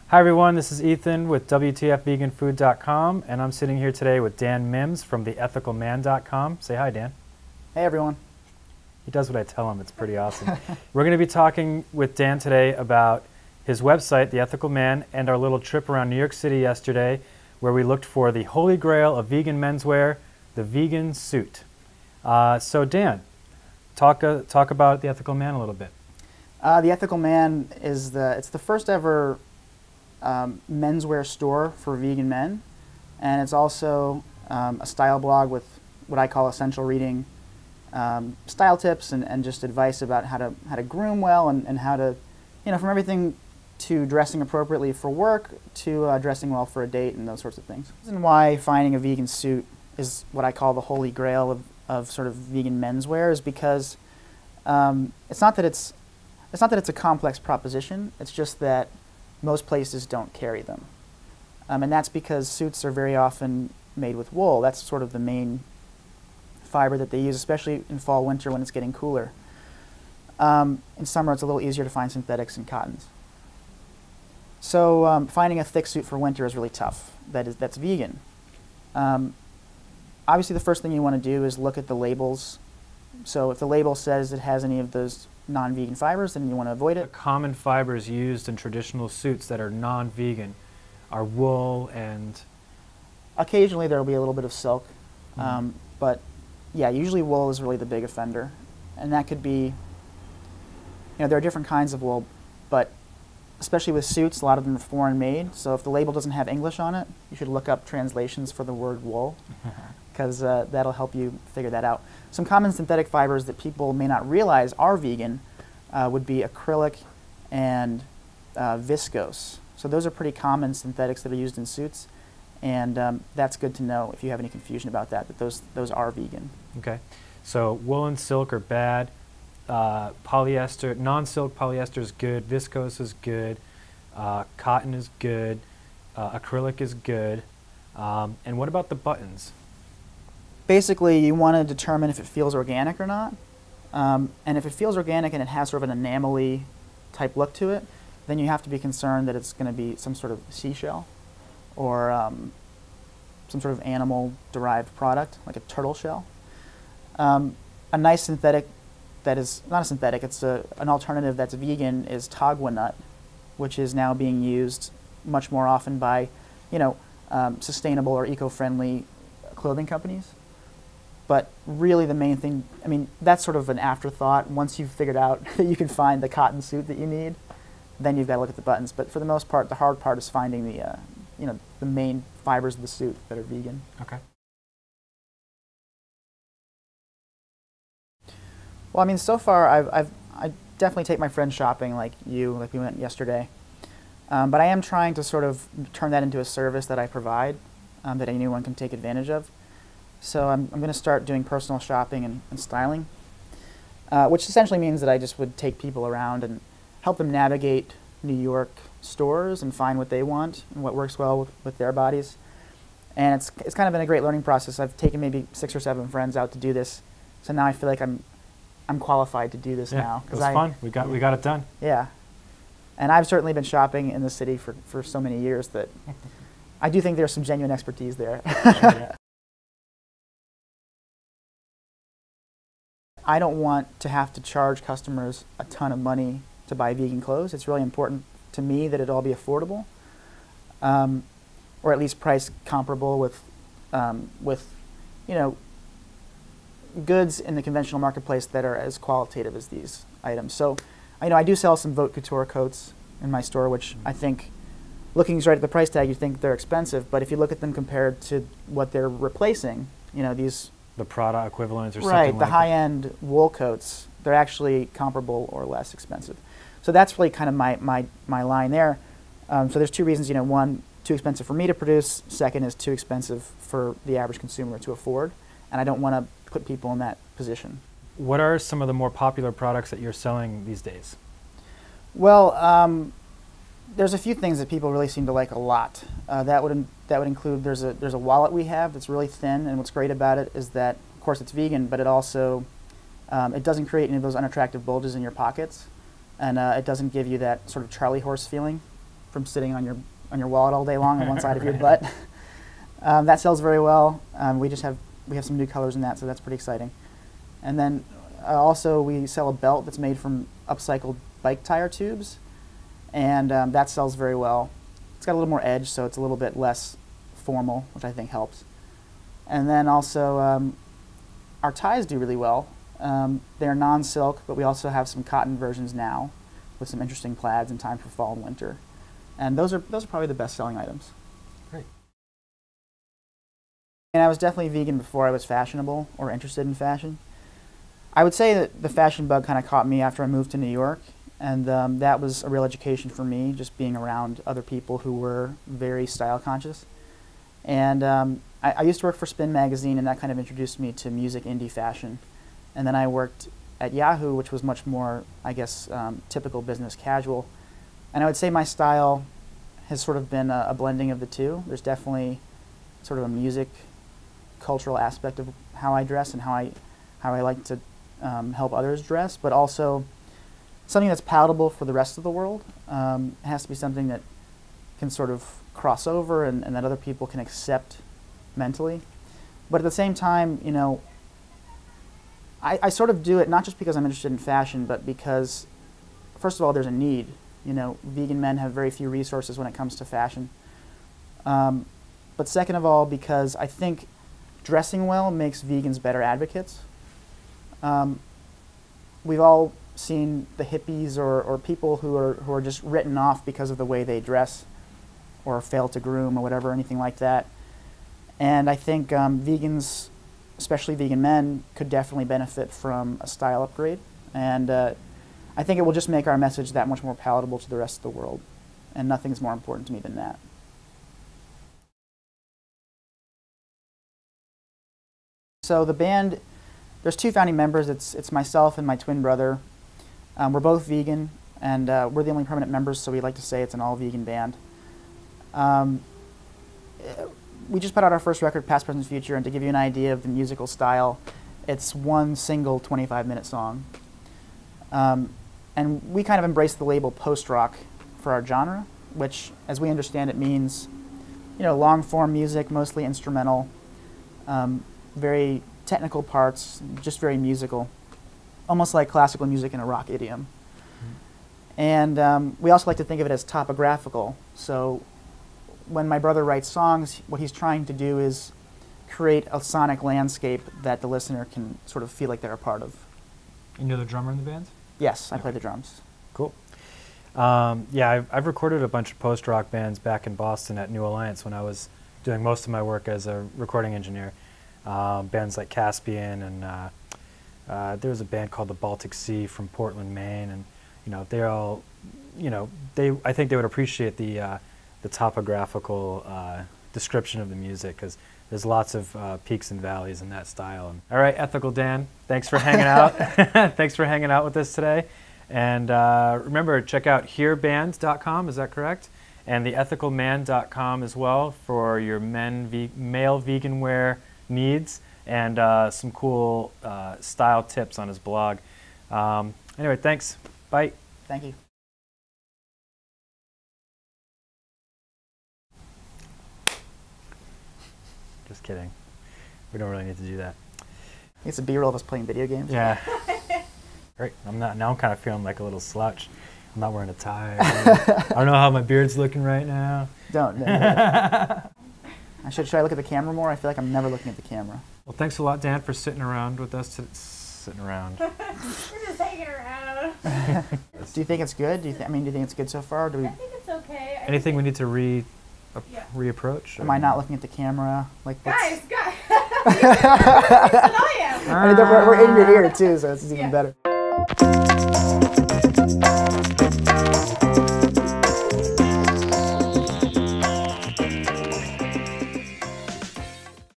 Hi everyone, this is Ethan with WTFVEGANFOOD.com, and I'm sitting here today with Dan Mims from theethicalman.com. Say hi, Dan. Hey everyone. He does what I tell him. It's pretty awesome. We're going to be talking with Dan today about his website, The Ethical Man, and our little trip around New York City yesterday where we looked for the holy grail of vegan menswear, the vegan suit. So Dan, talk about The Ethical Man a little bit. The Ethical Man is it's the first ever menswear store for vegan men, and it's also a style blog with what I call essential reading, style tips and just advice about how to groom well and how to, from everything to dressing appropriately for work to dressing well for a date and those sorts of things. The reason why finding a vegan suit is what I call the holy grail of sort of vegan menswear is because it's not that it's a complex proposition. It's just that most places don't carry them, and that's because suits are very often made with wool. That's sort of the main fiber that they use, especially in fall, winter when it's getting cooler. In summer, it's a little easier to find synthetics and cottons. So finding a thick suit for winter is really tough. That's vegan. Obviously, the first thing you want to do is look at the labels. So if the label says it has any of those non-vegan fibers, then you want to avoid it. The common fibers used in traditional suits that are non-vegan are wool and... Occasionally there will be a little bit of silk, but yeah, usually wool is really the big offender. And that could be, there are different kinds of wool, but especially with suits, a lot of them are foreign made, so if the label doesn't have English on it, you should look up translations for the word wool, because that'll help you figure that out. Some common synthetic fibers that people may not realize are vegan would be acrylic and viscose. So those are pretty common synthetics that are used in suits, and that's good to know if you have any confusion about that those are vegan. Okay, so wool and silk are bad. Polyester, non-silk polyester is good, viscose is good, cotton is good, acrylic is good, and what about the buttons? Basically, you want to determine if it feels organic or not, and if it feels organic and it has sort of an enamel-y type look to it, then you have to be concerned that it's going to be some sort of seashell or some sort of animal-derived product, like a turtle shell. A nice synthetic that is not a synthetic, it's an alternative that's vegan is tagua nut, which is now being used much more often by, sustainable or eco-friendly clothing companies. But really the main thing, that's sort of an afterthought. Once you've figured out that you can find the cotton suit that you need, then you've got to look at the buttons. But for the most part, the hard part is finding the main fibers of the suit that are vegan. Okay. Well, so far I definitely take my friends shopping like we went yesterday. But I am trying to sort of turn that into a service that I provide that anyone can take advantage of. So I'm going to start doing personal shopping and styling, which essentially means that I just would take people around and help them navigate New York stores and find what they want and what works well with their bodies. And it's kind of been a great learning process. I've taken maybe 6 or 7 friends out to do this, so now I feel like I'm qualified to do this now. It was fun. We got it done. Yeah, and I've certainly been shopping in the city for so many years that I do think there's some genuine expertise there. Yeah. I don't want to have to charge customers a ton of money to buy vegan clothes. It's really important to me that it all be affordable, or at least price comparable with goods in the conventional marketplace that are as qualitative as these items. So, I do sell some Haute Couture coats in my store, which I think, looking right at the price tag, you think they're expensive, but if you look at them compared to what they're replacing, these... The Prada equivalents or something right, like the high-end wool coats, they're actually comparable or less expensive. So that's really kind of my line there. So there's 2 reasons. One, too expensive for me to produce. Second is too expensive for the average consumer to afford. And I don't want to put people in that position. What are some of the more popular products that you're selling these days? Well, there's a few things that people really seem to like a lot. That would include there's a wallet we have that's really thin, and what's great about it is that, of course, it's vegan, but it also it doesn't create any of those unattractive bulges in your pockets. and it doesn't give you that sort of Charlie horse feeling from sitting on your wallet all day long on one side of your butt. That sells very well. We have some new colors in that, so that's pretty exciting. And then also we sell a belt that's made from upcycled bike tire tubes, and that sells very well. It's got a little more edge, so it's a little bit less formal, which I think helps. And then also our ties do really well. They're non-silk, but we also have some cotton versions now with some interesting plaids in time for fall and winter. And those are probably the best-selling items. Great. And I was definitely vegan before I was fashionable or interested in fashion. I would say that the fashion bug kind of caught me after I moved to New York, and that was a real education for me, just being around other people who were very style conscious. And I used to work for Spin magazine, and that kind of introduced me to music indie fashion. And then I worked at Yahoo, which was much more, I guess, typical business casual. And I would say my style has sort of been a blending of the two. There's definitely sort of a music, cultural aspect of how I dress and how I like to help others dress, but also something that's palatable for the rest of the world. It has to be something that can sort of cross over and that other people can accept mentally. But at the same time, you know, I sort of do it not just because I'm interested in fashion, but because, first of all, there's a need. You know, vegan men have very few resources when it comes to fashion. But second of all, because I think dressing well makes vegans better advocates. We've all seen the hippies or people who are just written off because of the way they dress or fail to groom or whatever, anything like that. And I think vegans, especially vegan men, could definitely benefit from a style upgrade. And I think it will just make our message that much more palatable to the rest of the world. And nothing's more important to me than that. So the band, there's two founding members. It's myself and my twin brother. We're both vegan, and we're the only permanent members, so we like to say it's an all-vegan band. We just put out our first record, Past, Present, Future, and to give you an idea of the musical style, it's one single 25-minute song. And we kind of embrace the label post-rock for our genre, which, as we understand it, means, you know, long-form music, mostly instrumental, very technical parts, just very musical, almost like classical music in a rock idiom. And we also like to think of it as topographical. So when my brother writes songs, what he's trying to do is create a sonic landscape that the listener can sort of feel like they're a part of. And you're the drummer in the band? Yes, I play the drums. Cool. Yeah, I've recorded a bunch of post-rock bands back in Boston at New Alliance when I was doing most of my work as a recording engineer. Bands like Caspian, and there was a band called the Baltic Sea from Portland, Maine, and you know, they're all, you know, I think they would appreciate the topographical description of the music, because there's lots of peaks and valleys in that style. And, all right, Ethical Dan, thanks for hanging out. Thanks for hanging out with us today. And remember, check out hereband.com, is that correct? And theethicalman.com as well for your male vegan wear needs, and some cool style tips on his blog. Anyway, thanks. Bye. Thank you. Just kidding. We don't really need to do that. It's a B-roll of us playing video games. Yeah. Great. Now I'm kind of feeling like a little slouch. I'm not wearing a tie. I don't know how my beard's looking right now. Don't. Should I look at the camera more? I feel like I'm never looking at the camera. Well, thanks a lot, Dan, for sitting around with us. Sitting around. We're just hanging around. Do you think it's good? Do you think it's good so far? I think it's okay. Anything we need to reapproach? Am I not looking at the camera? Like guys. I am. I mean, we're in your ear too, so it's even better.